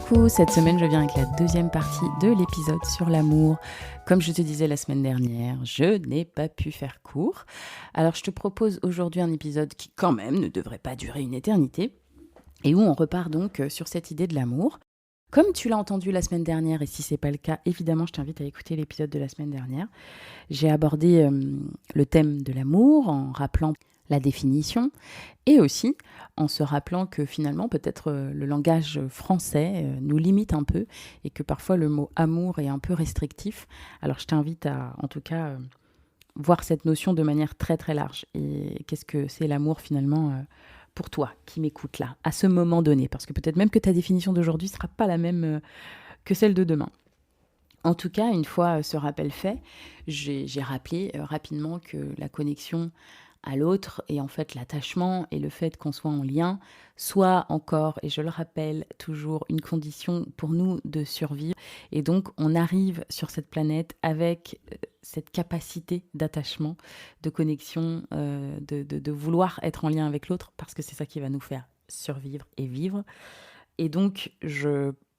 Coucou, cette semaine je viens avec la deuxième partie de l'épisode sur l'amour. Comme je te disais la semaine dernière, je n'ai pas pu faire court. Alors je te propose aujourd'hui un épisode qui quand même ne devrait pas durer une éternité et où on repart donc sur cette idée de l'amour. Comme tu l'as entendu la semaine dernière, et si ce n'est pas le cas, évidemment je t'invite à écouter l'épisode de la semaine dernière. J'ai abordé le thème de l'amour en rappelant la définition et aussi en se rappelant que finalement peut-être le langage français nous limite un peu et que parfois le mot amour est un peu restrictif. Alors je t'invite à en tout cas voir cette notion de manière très très large. Et qu'est-ce que c'est l'amour finalement pour toi qui m'écoute là, à ce moment donné, parce que peut-être même que ta définition d'aujourd'hui ne sera pas la même que celle de demain. En tout cas, une fois ce rappel fait, j'ai rappelé rapidement que la connexion à l'autre et en fait l'attachement et le fait qu'on soit en lien soit encore, et je le rappelle toujours, une condition pour nous de survivre. Et donc on arrive sur cette planète avec cette capacité d'attachement, de connexion, de vouloir être en lien avec l'autre parce que c'est ça qui va nous faire survivre et vivre. Et donc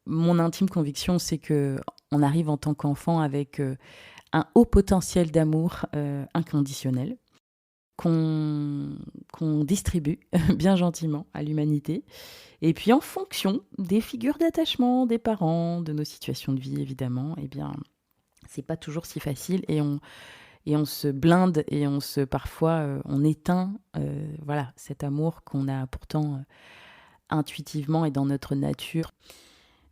mon intime conviction, c'est que on arrive en tant qu'enfant avec un haut potentiel d'amour inconditionnel qu'on distribue bien gentiment à l'humanité. Et puis en fonction des figures d'attachement des parents, de nos situations de vie évidemment, eh bien c'est pas toujours si facile et on se blinde et parfois on éteint voilà, cet amour qu'on a pourtant intuitivement et dans notre nature.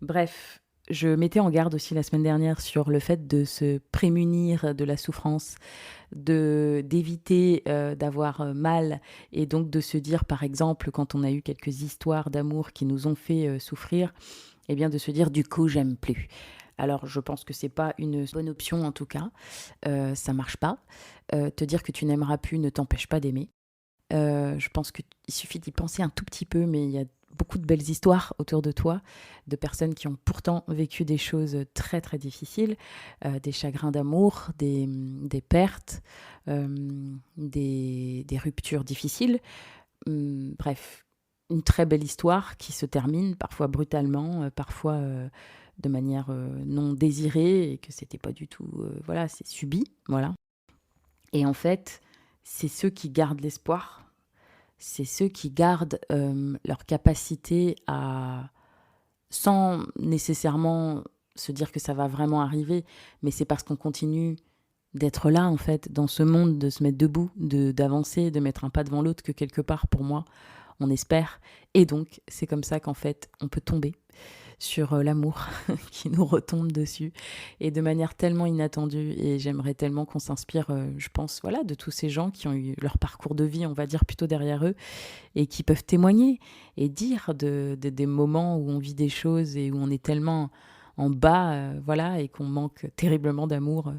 Bref, je mettais en garde aussi la semaine dernière sur le fait de se prémunir de la souffrance, d'éviter d'avoir mal et donc de se dire, par exemple, quand on a eu quelques histoires d'amour qui nous ont fait souffrir, eh bien de se dire du coup j'aime plus. Alors je pense que c'est pas une bonne option en tout cas, ça marche pas. Te dire que tu n'aimeras plus ne t'empêche pas d'aimer. Je pense qu'il suffit d'y penser un tout petit peu, mais il y a beaucoup de belles histoires autour de toi, de personnes qui ont pourtant vécu des choses très très difficiles, des chagrins d'amour, des pertes, des ruptures difficiles. Bref, une très belle histoire qui se termine parfois brutalement, parfois de manière non désirée et que c'était pas du tout, voilà, c'est subi, voilà. Et en fait, c'est ceux qui gardent l'espoir, c'est ceux qui gardent leur capacité à, sans nécessairement se dire que ça va vraiment arriver, mais c'est parce qu'on continue d'être là, en fait, dans ce monde, de se mettre debout, d'avancer, de mettre un pas devant l'autre, que quelque part, pour moi, on espère. Et donc, c'est comme ça qu'en fait, on peut tomber sur l'amour qui nous retombe dessus et de manière tellement inattendue. Et j'aimerais tellement qu'on s'inspire, je pense, voilà, de tous ces gens qui ont eu leur parcours de vie, on va dire, plutôt derrière eux et qui peuvent témoigner et dire des moments où on vit des choses et où on est tellement en bas, voilà, et qu'on manque terriblement d'amour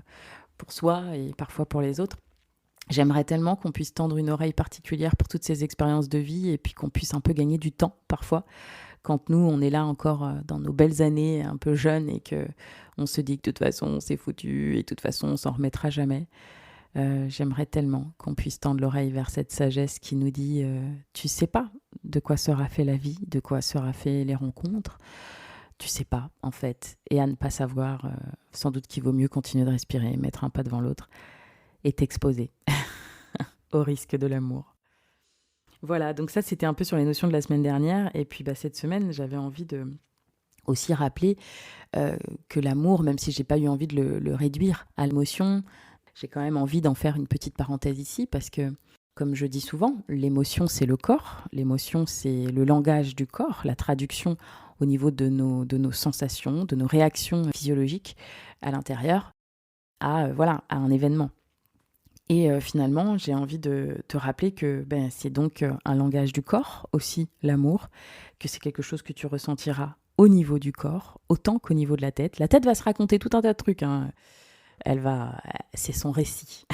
pour soi et parfois pour les autres. J'aimerais tellement qu'on puisse tendre une oreille particulière pour toutes ces expériences de vie et puis qu'on puisse un peu gagner du temps parfois quand nous, on est là encore dans nos belles années, un peu jeunes, et qu'on se dit que de toute façon, c'est foutu, et de toute façon, on s'en remettra jamais. J'aimerais tellement qu'on puisse tendre l'oreille vers cette sagesse qui nous dit tu sais pas de quoi sera fait la vie, de quoi sera fait les rencontres. Tu sais pas, en fait. Et à ne pas savoir, sans doute qu'il vaut mieux continuer de respirer, mettre un pas devant l'autre et t'exposer au risque de l'amour. Voilà, donc ça, c'était un peu sur les notions de la semaine dernière. Et puis, cette semaine, j'avais envie de aussi rappeler que l'amour, même si j'ai pas eu envie de le réduire à l'émotion, j'ai quand même envie d'en faire une petite parenthèse ici parce que, comme je dis souvent, l'émotion, c'est le corps. L'émotion, c'est le langage du corps, la traduction au niveau de nos sensations, de nos réactions physiologiques à l'intérieur à un événement. Et finalement, j'ai envie de te rappeler que c'est donc un langage du corps aussi, l'amour, que c'est quelque chose que tu ressentiras au niveau du corps, autant qu'au niveau de la tête. La tête va se raconter tout un tas de trucs, hein. C'est son récit.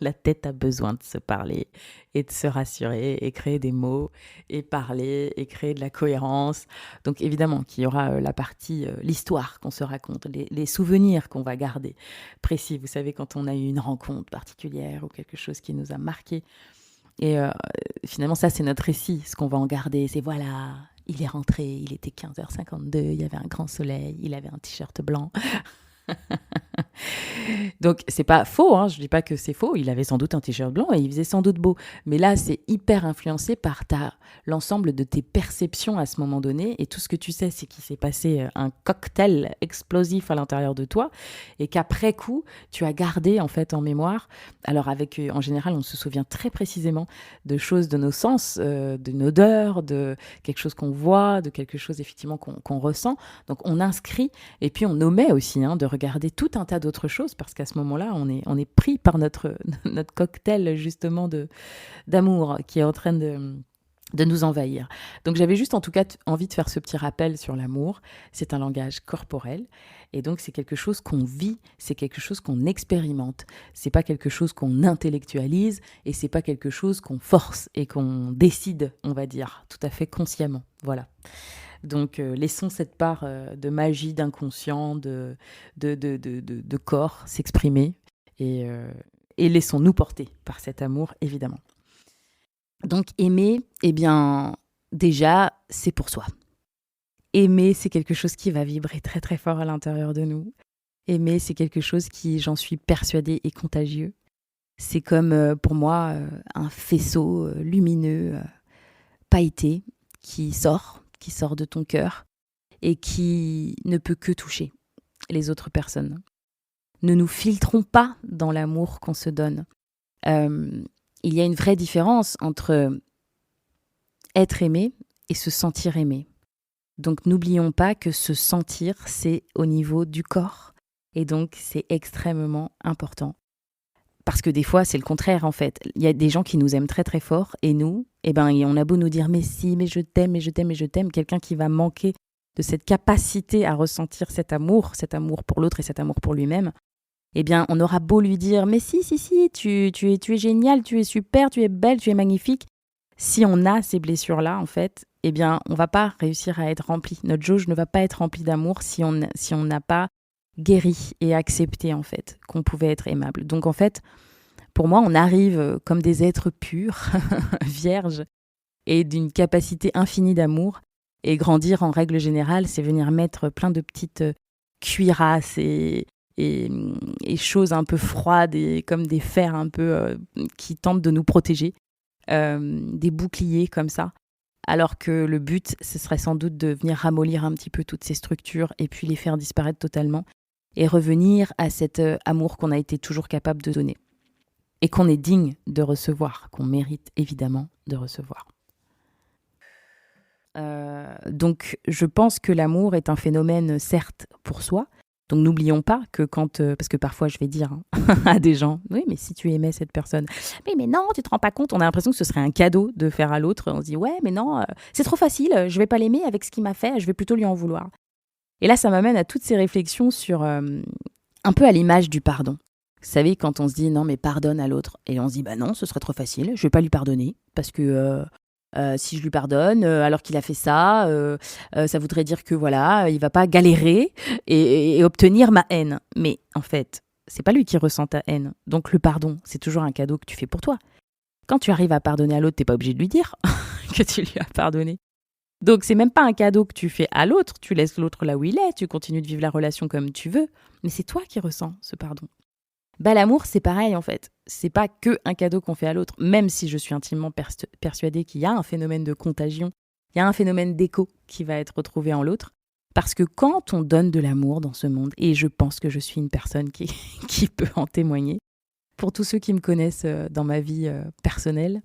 La tête a besoin de se parler et de se rassurer et créer des mots et parler et créer de la cohérence. Donc évidemment qu'il y aura la partie, l'histoire qu'on se raconte, les souvenirs qu'on va garder précis. Vous savez, quand on a eu une rencontre particulière ou quelque chose qui nous a marqué. Et finalement, ça, c'est notre récit. Ce qu'on va en garder, c'est voilà, Il est rentré, il était 15h52, il y avait un grand soleil, il avait un t-shirt blanc. Donc, c'est pas faux, hein, je dis pas que c'est faux. Il avait sans doute un t-shirt blanc et il faisait sans doute beau. Mais là, c'est hyper influencé par l'ensemble de tes perceptions à ce moment donné. Et tout ce que tu sais, c'est qu'il s'est passé un cocktail explosif à l'intérieur de toi et qu'après coup, tu as gardé en fait en mémoire. Alors, en général, on se souvient très précisément de choses de nos sens, d'une odeur, de quelque chose qu'on voit, de quelque chose effectivement qu'on ressent. Donc, on inscrit et puis on omet aussi de regarder tout un tas d'autres choses parce qu'à ce moment-là, on est pris par notre cocktail justement d'amour qui est en train de nous envahir. Donc j'avais juste en tout cas envie de faire ce petit rappel sur l'amour. C'est un langage corporel et donc c'est quelque chose qu'on vit, c'est quelque chose qu'on expérimente. C'est pas quelque chose qu'on intellectualise et c'est pas quelque chose qu'on force et qu'on décide, on va dire, tout à fait consciemment. Voilà. Donc, laissons cette part de magie, d'inconscient, de corps s'exprimer et laissons-nous porter par cet amour, évidemment. Donc, aimer, eh bien, déjà, c'est pour soi. Aimer, c'est quelque chose qui va vibrer très, très fort à l'intérieur de nous. Aimer, c'est quelque chose qui, j'en suis persuadée, est contagieux. C'est comme, pour moi, un faisceau lumineux, pailleté, qui sort de ton cœur et qui ne peut que toucher les autres personnes. Ne nous filtrons pas dans l'amour qu'on se donne. Il y a une vraie différence entre être aimé et se sentir aimé. Donc n'oublions pas que se sentir, c'est au niveau du corps. Et donc c'est extrêmement important. Parce que des fois, c'est le contraire en fait. Il y a des gens qui nous aiment très très fort et nous, on a beau nous dire « mais si, mais je t'aime, mais je t'aime, mais je t'aime », quelqu'un qui va manquer de cette capacité à ressentir cet amour pour l'autre et cet amour pour lui-même, on aura beau lui dire « mais si, tu es génial, tu es super, tu es belle, tu es magnifique ». Si on a ces blessures-là, en fait, on va pas réussir à être rempli. Notre jauge ne va pas être remplie d'amour si on n'a pas guéri et accepté, en fait, qu'on pouvait être aimable. Donc, en fait, pour moi, on arrive comme des êtres purs, vierges, et d'une capacité infinie d'amour. Et grandir, en règle générale, c'est venir mettre plein de petites cuirasses et choses un peu froides et comme des fers un peu qui tentent de nous protéger, des boucliers comme ça. Alors que le but, ce serait sans doute de venir ramollir un petit peu toutes ces structures et puis les faire disparaître totalement et revenir à cet amour qu'on a été toujours capable de donner et qu'on est digne de recevoir, qu'on mérite évidemment de recevoir. Donc, je pense que l'amour est un phénomène, certes, pour soi. Donc, n'oublions pas que parce que parfois, je vais dire à des gens, oui, mais si tu aimais cette personne, mais non, tu te rends pas compte. On a l'impression que ce serait un cadeau de faire à l'autre. On se dit, ouais, mais non, c'est trop facile, je vais pas l'aimer avec ce qu'il m'a fait, je vais plutôt lui en vouloir. Et là, ça m'amène à toutes ces réflexions sur un peu à l'image du pardon. Vous savez, quand on se dit, non, mais pardonne à l'autre, et on se dit, bah non, ce serait trop facile, je vais pas lui pardonner, parce que si je lui pardonne, alors qu'il a fait ça, ça voudrait dire que voilà, il va pas galérer et obtenir ma haine. Mais en fait, c'est pas lui qui ressent ta haine. Donc le pardon, c'est toujours un cadeau que tu fais pour toi. Quand tu arrives à pardonner à l'autre, t'es pas obligé de lui dire que tu lui as pardonné. Donc c'est même pas un cadeau que tu fais à l'autre, tu laisses l'autre là où il est, tu continues de vivre la relation comme tu veux, mais c'est toi qui ressens ce pardon. L'amour, c'est pareil en fait. C'est pas que un cadeau qu'on fait à l'autre, même si je suis intimement persuadée qu'il y a un phénomène de contagion, il y a un phénomène d'écho qui va être retrouvé en l'autre. Parce que quand on donne de l'amour dans ce monde, et je pense que je suis une personne qui peut en témoigner, pour tous ceux qui me connaissent dans ma vie personnelle,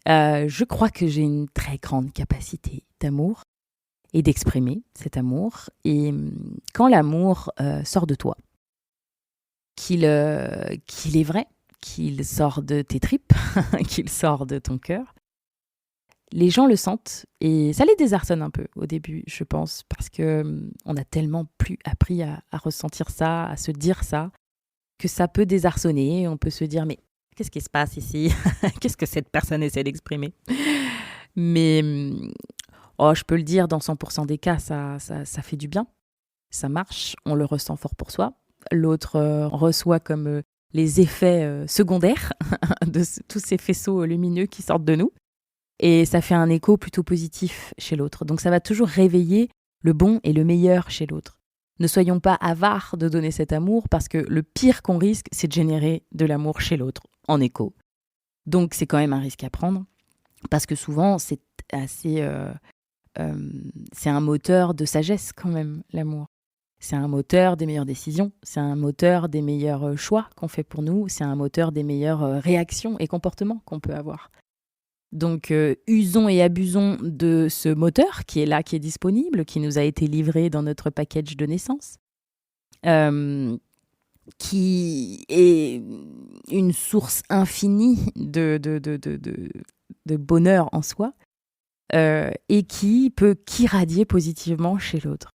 je crois que j'ai une très grande capacité d'amour et d'exprimer cet amour. Et quand l'amour sort de toi, qu'il est vrai, qu'il sort de tes tripes, qu'il sort de ton cœur, les gens le sentent et ça les désarçonne un peu au début, je pense, parce que on a tellement plus appris à ressentir ça, à se dire ça, que ça peut désarçonner. On peut se dire, mais qu'est-ce qui se passe ici? Qu'est-ce que cette personne essaie d'exprimer? Mais je peux le dire, dans 100% des cas, ça fait du bien. Ça marche, on le ressent fort pour soi. L'autre reçoit comme les effets secondaires de tous ces faisceaux lumineux qui sortent de nous. Et ça fait un écho plutôt positif chez l'autre. Donc ça va toujours réveiller le bon et le meilleur chez l'autre. Ne soyons pas avares de donner cet amour parce que le pire qu'on risque, c'est de générer de l'amour chez l'autre en écho. Donc c'est quand même un risque à prendre parce que souvent c'est assez... c'est un moteur de sagesse quand même, l'amour. C'est un moteur des meilleures décisions, c'est un moteur des meilleurs choix qu'on fait pour nous, c'est un moteur des meilleures réactions et comportements qu'on peut avoir. Donc, usons et abusons de ce moteur qui est là, qui est disponible, qui nous a été livré dans notre package de naissance, qui est une source infinie de bonheur en soi, et qui peut qu'irradier positivement chez l'autre.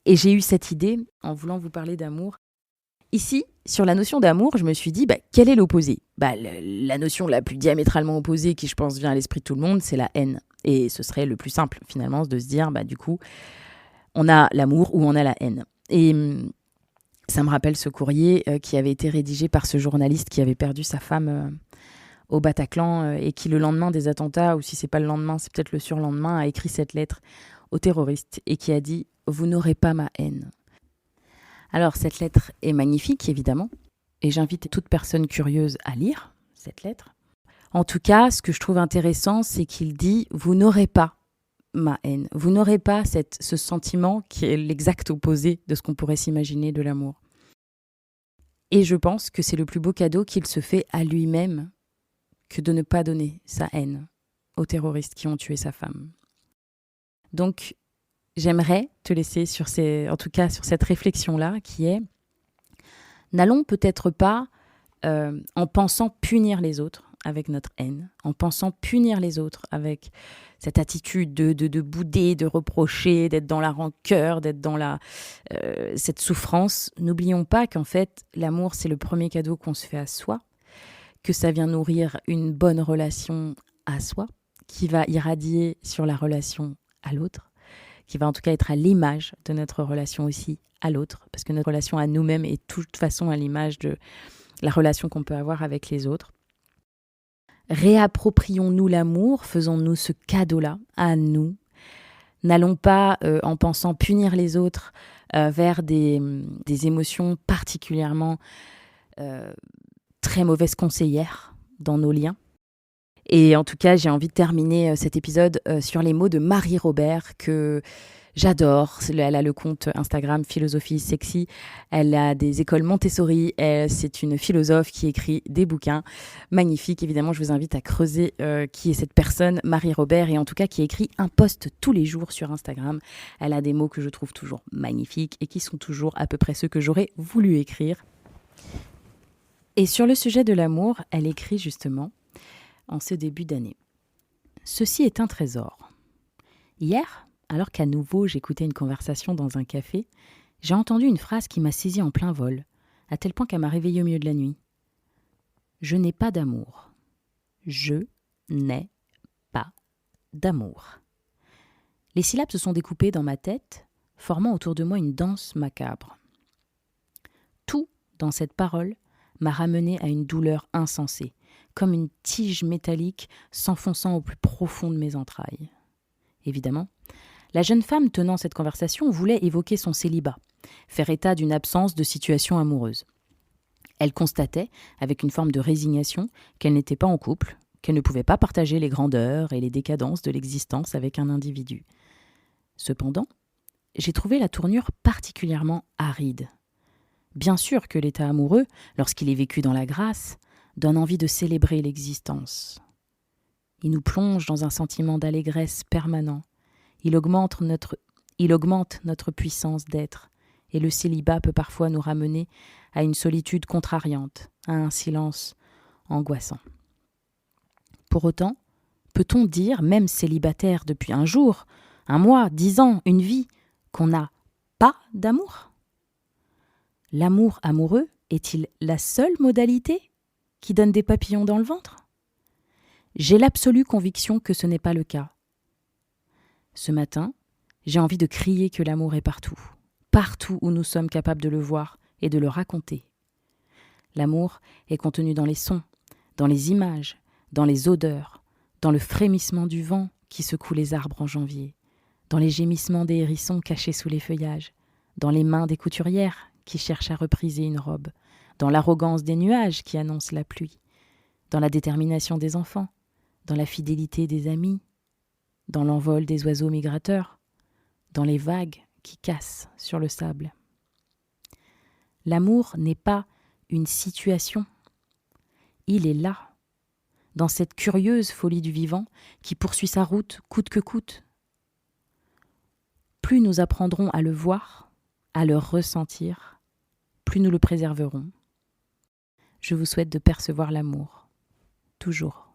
Et j'ai eu cette idée en voulant vous parler d'amour. Ici, sur la notion d'amour, je me suis dit, quel est l'opposé ? La notion la plus diamétralement opposée qui, je pense, vient à l'esprit de tout le monde, c'est la haine. Et ce serait le plus simple, finalement, de se dire, du coup, on a l'amour ou on a la haine. Et ça me rappelle ce courrier qui avait été rédigé par ce journaliste qui avait perdu sa femme au Bataclan et qui, le lendemain des attentats, ou si c'est pas le lendemain, c'est peut-être le surlendemain, a écrit cette lettre aux terroristes et qui a dit « Vous n'aurez pas ma haine ». Alors, cette lettre est magnifique, évidemment, et j'invite toute personne curieuse à lire cette lettre. En tout cas, ce que je trouve intéressant, c'est qu'il dit « Vous n'aurez pas ma haine ». Vous n'aurez pas ce sentiment qui est l'exact opposé de ce qu'on pourrait s'imaginer de l'amour. Et je pense que c'est le plus beau cadeau qu'il se fait à lui-même que de ne pas donner sa haine aux terroristes qui ont tué sa femme. Donc, j'aimerais te laisser sur cette réflexion-là qui est n'allons peut-être pas en pensant punir les autres avec notre haine, en pensant punir les autres avec cette attitude de bouder, de reprocher, d'être dans la rancœur, d'être dans cette souffrance. N'oublions pas qu'en fait, l'amour, c'est le premier cadeau qu'on se fait à soi, que ça vient nourrir une bonne relation à soi, qui va irradier sur la relation à l'autre, qui va en tout cas être à l'image de notre relation aussi à l'autre, parce que notre relation à nous-mêmes est de toute façon à l'image de la relation qu'on peut avoir avec les autres. Réapproprions-nous l'amour, faisons-nous ce cadeau-là à nous. N'allons pas, en pensant punir les autres, vers des émotions particulièrement très mauvaises conseillères dans nos liens. Et en tout cas, j'ai envie de terminer cet épisode sur les mots de Marie Robert, que j'adore. Elle a le compte Instagram Philosophie Sexy. Elle a des écoles Montessori. C'est une philosophe qui écrit des bouquins magnifiques. Évidemment, je vous invite à creuser qui est cette personne, Marie Robert, et en tout cas qui écrit un post tous les jours sur Instagram. Elle a des mots que je trouve toujours magnifiques et qui sont toujours à peu près ceux que j'aurais voulu écrire. Et sur le sujet de l'amour, elle écrit justement en ce début d'année. Ceci est un trésor. Hier, alors qu'à nouveau j'écoutais une conversation dans un café, j'ai entendu une phrase qui m'a saisie en plein vol, à tel point qu'elle m'a réveillée au milieu de la nuit. Je n'ai pas d'amour. Je n'ai pas d'amour. Les syllabes se sont découpées dans ma tête, formant autour de moi une danse macabre. Tout dans cette parole m'a ramené à une douleur insensée, comme une tige métallique s'enfonçant au plus profond de mes entrailles. Évidemment, la jeune femme tenant cette conversation voulait évoquer son célibat, faire état d'une absence de situation amoureuse. Elle constatait, avec une forme de résignation, qu'elle n'était pas en couple, qu'elle ne pouvait pas partager les grandeurs et les décadences de l'existence avec un individu. Cependant, j'ai trouvé la tournure particulièrement aride. Bien sûr que l'état amoureux, lorsqu'il est vécu dans la grâce, donne envie de célébrer l'existence. Il nous plonge dans un sentiment d'allégresse permanent. Il augmente notre puissance d'être, et le célibat peut parfois nous ramener à une solitude contrariante, à un silence angoissant. Pour autant, peut-on dire, même célibataire depuis un jour, un mois, 10 ans, une vie, qu'on n'a pas d'amour ? L'amour amoureux est-il la seule modalité qui donne des papillons dans le ventre ? J'ai l'absolue conviction que ce n'est pas le cas. Ce matin, j'ai envie de crier que l'amour est partout, partout où nous sommes capables de le voir et de le raconter. L'amour est contenu dans les sons, dans les images, dans les odeurs, dans le frémissement du vent qui secoue les arbres en janvier, dans les gémissements des hérissons cachés sous les feuillages, dans les mains des couturières qui cherchent à repriser une robe, dans l'arrogance des nuages qui annoncent la pluie, dans la détermination des enfants, dans la fidélité des amis, dans l'envol des oiseaux migrateurs, dans les vagues qui cassent sur le sable. L'amour n'est pas une situation, il est là, dans cette curieuse folie du vivant qui poursuit sa route coûte que coûte. Plus nous apprendrons à le voir, à le ressentir, plus nous le préserverons. Je vous souhaite de percevoir l'amour, toujours.